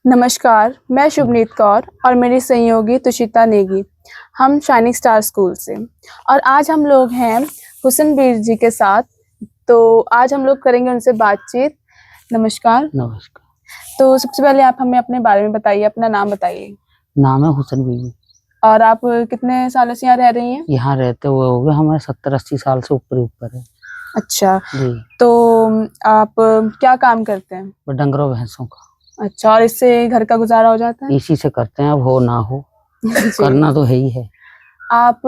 नमस्कार, मैं शुभनीत कौर और मेरी सहयोगी तुषिता नेगी। हम शाइनिंग स्टार स्कूल से और आज हम लोग हैं हुसनबीर जी के साथ। तो आज हम लोग करेंगे उनसे बातचीत। नमस्कार। नमस्कार। तो सबसे पहले आप हमें अपने बारे में बताइए, अपना नाम बताइए। नाम है हुसनबीर। और आप कितने सालों से यहाँ रह रही हैं? यहाँ रहते हुए हो गए हमारे 70-80 साल से ऊपर है। अच्छा जी। तो आप क्या काम करते हैं? डंगरों भैंसों का। अच्छा, और इससे घर का गुजारा हो जाता है? इसी से करते हैं, अब हो ना हो करना तो है ही है। आप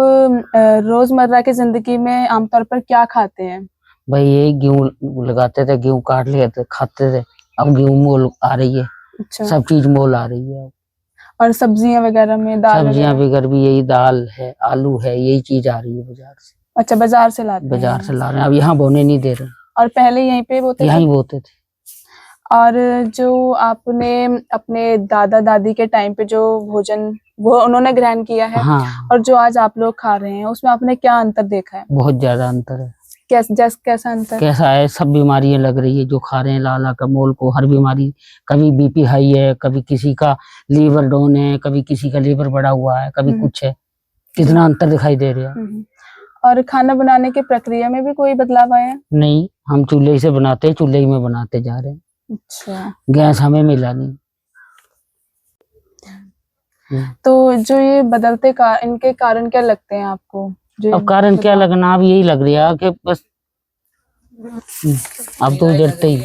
रोजमर्रा की जिंदगी में आमतौर पर क्या खाते हैं? भाई यही गेहूं लगाते थे, गेहूं काट लेते खाते थे। अब गेहूं मोल आ रही है। अच्छा। सब चीज मोल आ रही है। और सब्जियां वगैरह में दाल सब्जियां वगैरह? बगैर भी यही दाल है, आलू है, यही चीज आ रही है बाजार से। अच्छा, बाजार से लाते हैं? बाजार से ला रहे हैं, अब यहाँ बोने नहीं दे रहे। और पहले यहीं पे बोते थे? यहीं बोते थे। और जो आपने अपने दादा दादी के टाइम पे जो भोजन वो उन्होंने ग्रहण किया है, हाँ। और जो आज आप लोग खा रहे हैं, उसमें आपने क्या अंतर देखा है? बहुत ज्यादा अंतर है। कैसा अंतर? कैसा है, सब बीमारियां लग रही है जो खा रहे हैं लाला का मोल को। हर बीमारी, कभी बीपी हाई है, कभी किसी का लीवर डाउन है, कभी किसी का लीवर बढ़ा हुआ है, कभी कुछ है। कितना अंतर दिखाई दे रहा है। और खाना बनाने की प्रक्रिया में भी कोई बदलाव आया है? नहीं, हम चूल्हे से बनाते हैं, चूल्हे में बनाते जा रहे हैं। अच्छा। गैस हमें मिला नहीं। तो जो ये बदलते इनके कारण क्या लगते हैं आपको? अब कारण क्या लगना, अब यही लग रहा है कि बस अब तो जड़ते ही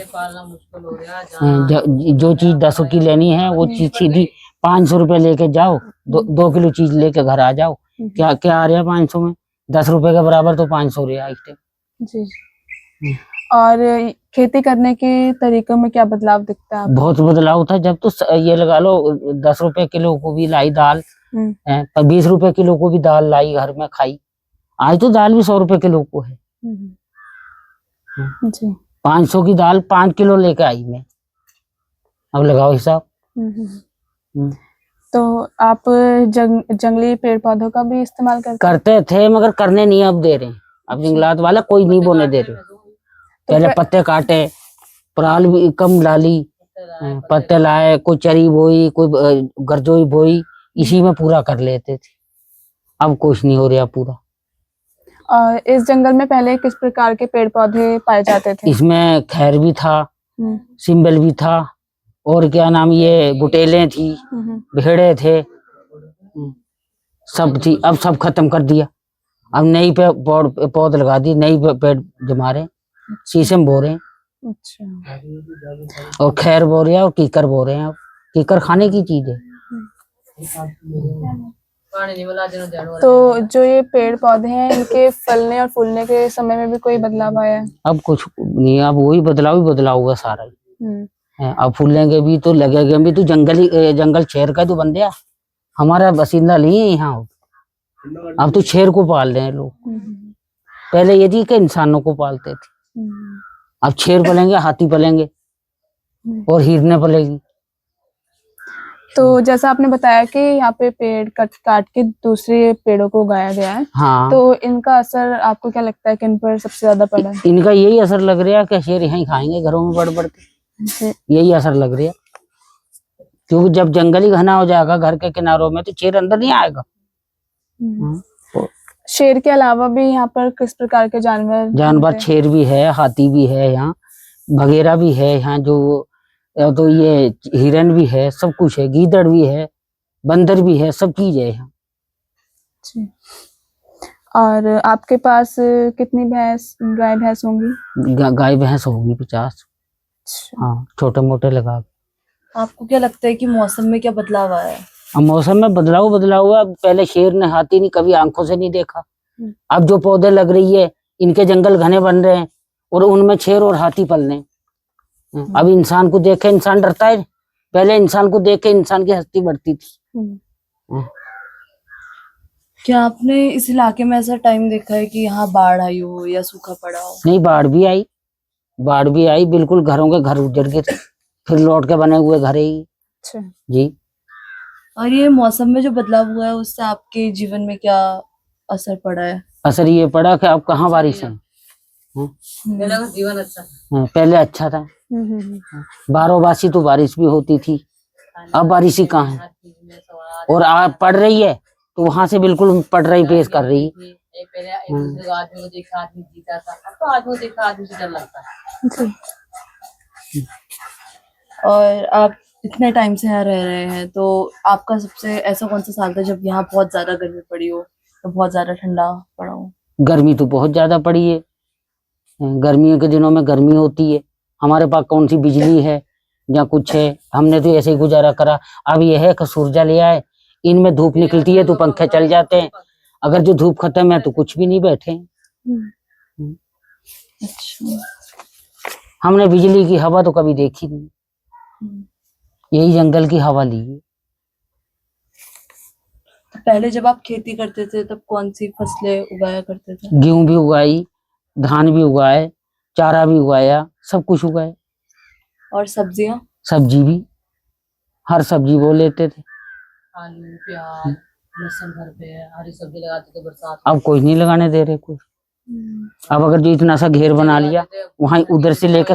जो चीज 10 की लेनी है वो चीज सीधी 500 रुपए लेके जाओ, 2 किलो चीज लेके घर आ जाओ। क्या क्या आ रहा है 500 में? 10 रुपए के बराबर तो 500 रहा है। जी। और खेती करने के तरीकों में क्या बदलाव दिखता है? बहुत बदलाव था। जब तो ये लगा लो 10 रुपए किलो को भी लाई दाल, 20 रुपए किलो को भी दाल लाई, घर में खाई। आज तो दाल भी 100 रुपए किलो को है। जी। 500 की दाल 5 किलो लेके आई मैं। अब लगाओ हिसाब। तो आप जंगली पेड़ पौधों का भी इस्तेमाल करते थे, मगर करने नहीं अब दे रहे। अब जंगलात वाला कोई नहीं बोने दे रहे। पहले पत्ते काटे, पराल भी कम डाली, पत्ते लाए, कोई चरी बोई, कोई गरजोई बोई, इसी में पूरा कर लेते थे। अब कुछ नहीं हो रहा पूरा। इस जंगल में पहले किस प्रकार के पेड़ पौधे पाए जाते थे? इसमें खैर भी था, सिंबल भी था, और क्या नाम, ये गुटेलें थी, भेड़े थे, सब थी। अब सब खत्म कर दिया। अब नई पे पौध लगा दी, नई पेड़ जमा रहे, शीशम बो रहे हैं। अच्छा। और खैर बो रहे हैं और कीकर बो रहे हैं। अब कीकर खाने की चीज है। तो जो ये पेड़ पौधे हैं, इनके फलने और फूलने के समय में भी कोई बदलाव आया है? अब कुछ नहीं, अब वही बदलाव ही बदलाव हुआ सारा। अब फूलेंगे भी तो लगेंगे भी तो जंगल शेर का तो बन गया, हमारा बसिंदा नहीं है यहाँ। अब तो शेर को पाल रहे हैं लोग। पहले ये थी कि इंसानों को पालते थे। अब शेर पलेंगे, हाथी पलेंगे और हिरने पलेगी। तो जैसा आपने बताया कि यहाँ पे पेड़ काट के दूसरे पेड़ों को उगाया गया है। हाँ। तो इनका असर आपको क्या लगता है कि इन पर सबसे ज्यादा पड़ा है? इनका यही असर लग रहा है कि शेर यहीं खाएंगे घरों में बढ़ बढ़ के। यही असर लग रहा है, क्योंकि जब जंगल ही घना हो जाएगा घर के किनारों में तो शेर अंदर नहीं आएगा। शेर के अलावा भी यहाँ पर किस प्रकार के जानवर? शेर भी है, हाथी भी है, यहाँ बगेरा भी है, यहाँ जो तो ये हिरन भी है, सब कुछ है, गीदड़ भी है, बंदर भी है, सब चीज है यहाँ। और आपके पास कितनी गाय भैंस होंगी? गाय भैंस होगी 50। हाँ, छोटे मोटे लगा। आपको क्या लगता है कि मौसम में क्या बदलाव आया है? मौसम में बदलाव हुआ। पहले शेर ने हाथी नहीं कभी आंखों से नहीं देखा। अब जो पौधे लग रही है, इनके जंगल घने बन रहे हैं और उनमें शेर और हाथी पल रहे हैं। अब इंसान को देख के इंसान डरता है। पहले इंसान को देख के इंसान की हस्ती बढ़ती थी। क्या आपने इस इलाके में ऐसा टाइम देखा है कि यहाँ बाढ़ आई हो या सूखा पड़ा हो? नहीं, बाढ़ भी आई, बिल्कुल घरों के घर उजड़ गए थे, फिर लौट के बने हुए घर ही। अच्छा जी। और ये मौसम में जो बदलाव हुआ है उससे आपके जीवन में क्या असर पड़ा है? असर ये पड़ा कि अब कहाँ बारिश है। जीवन अच्छा, पहले अच्छा था। 12 बासी तो बारिश भी होती थी, अब बारिश ही कहाँ है। और आप पढ़ रही है तो वहां से बिल्कुल पढ़ रही पेश कर रही है। और आप इतने टाइम से यहाँ रह रहे हैं, तो आपका सबसे ऐसा कौन सा साल था जब यहाँ बहुत ज्यादा गर्मी पड़ी हो, तो बहुत ज्यादा ठंडा पड़ा हो? गर्मी तो बहुत ज्यादा पड़ी है। गर्मियों के दिनों में गर्मी होती है, हमारे पास कौन सी बिजली है या कुछ है, हमने तो ऐसे ही गुजारा करा। अब यह है कि सूरजा ले आए, इनमें धूप निकलती है तो पंखे चल जाते हैं, अगर जो धूप खत्म है तो कुछ भी नहीं बैठे। अच्छा। हमने बिजली की हवा तो कभी देखी नहीं, यही जंगल की हवा ली है। तो पहले जब आप खेती करते थे तब कौन सी फसलें उगाया करते थे? गेहूं भी उगाई, धान भी उगाए, चारा भी उगाया, सब कुछ उगाए। और सब्जियां? सब्जी भी, हर सब्जी बो लेते थे। आलू, प्याज, लहसुन घर पे है, हरी सब्जी लगाते थे बरसात अब कोई नहीं लगाने दे रहे कुछ। अब अगर जो इतना सा घेर बना लिया, वहां उधर से लेकर